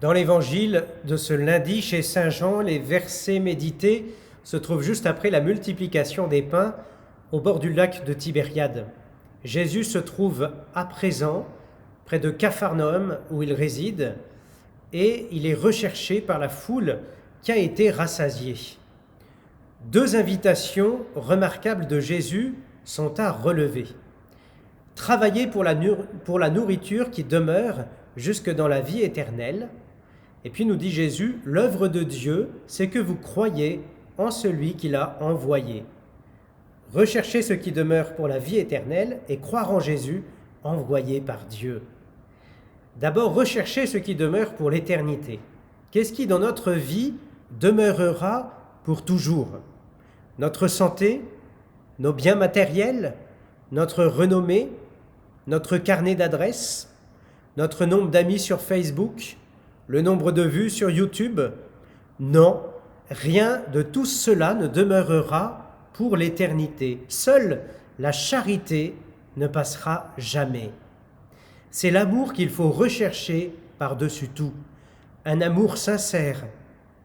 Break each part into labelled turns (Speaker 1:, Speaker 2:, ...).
Speaker 1: Dans l'évangile de ce lundi chez Saint Jean, les versets médités se trouvent juste après la multiplication des pains au bord du lac de Tibériade. Jésus se trouve à présent près de Capharnaüm où il réside et il est recherché par la foule qui a été rassasiée. Deux invitations remarquables de Jésus sont à relever. Travailler pour la nourriture qui demeure jusque dans la vie éternelle. Et puis nous dit Jésus, l'œuvre de Dieu, c'est que vous croyez en celui qui l'a envoyé. Rechercher ce qui demeure pour la vie éternelle et croire en Jésus, envoyé par Dieu. D'abord, rechercher ce qui demeure pour l'éternité. Qu'est-ce qui, dans notre vie, demeurera pour toujours? Notre santé, nos biens matériels, notre renommée, notre carnet d'adresses, notre nombre d'amis sur Facebook, le nombre de vues sur YouTube? Non, rien de tout cela ne demeurera pour l'éternité. Seule la charité ne passera jamais. C'est l'amour qu'il faut rechercher par-dessus tout. Un amour sincère,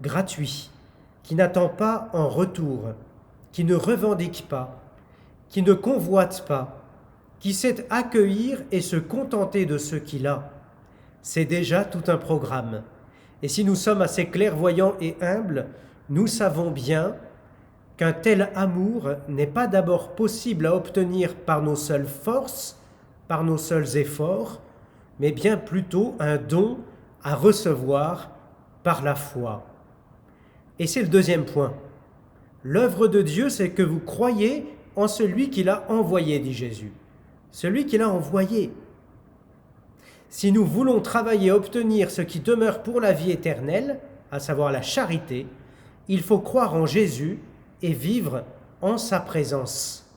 Speaker 1: gratuit, qui n'attend pas en retour, qui ne revendique pas, qui ne convoite pas, qui sait accueillir et se contenter de ce qu'il a. C'est déjà tout un programme. Et si nous sommes assez clairvoyants et humbles, nous savons bien qu'un tel amour n'est pas d'abord possible à obtenir par nos seules forces, par nos seuls efforts, mais bien plutôt un don à recevoir par la foi. Et c'est le deuxième point. L'œuvre de Dieu, c'est que vous croyez en celui qui l'a envoyé, dit Jésus. Celui qui l'a envoyé. Si nous voulons travailler à obtenir ce qui demeure pour la vie éternelle, à savoir la charité, il faut croire en Jésus et vivre en sa présence.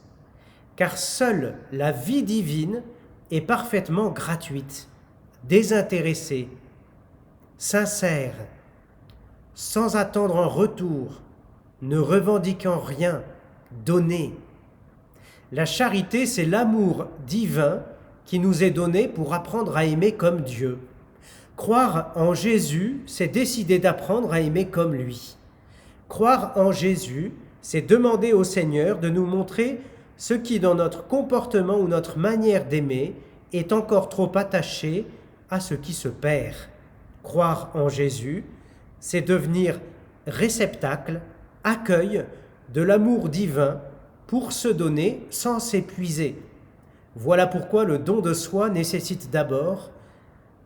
Speaker 1: Car seule la vie divine est parfaitement gratuite, désintéressée, sincère, sans attendre en retour, ne revendiquant rien, donnée. La charité, c'est l'amour divin qui nous est donné pour apprendre à aimer comme Dieu. Croire en Jésus, c'est décider d'apprendre à aimer comme lui. Croire en Jésus, c'est demander au Seigneur de nous montrer ce qui, dans notre comportement ou notre manière d'aimer, est encore trop attaché à ce qui se perd. Croire en Jésus, c'est devenir réceptacle, accueil de l'amour divin pour se donner sans s'épuiser. Voilà pourquoi le don de soi nécessite d'abord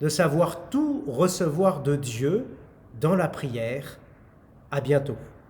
Speaker 1: de savoir tout recevoir de Dieu dans la prière. À bientôt.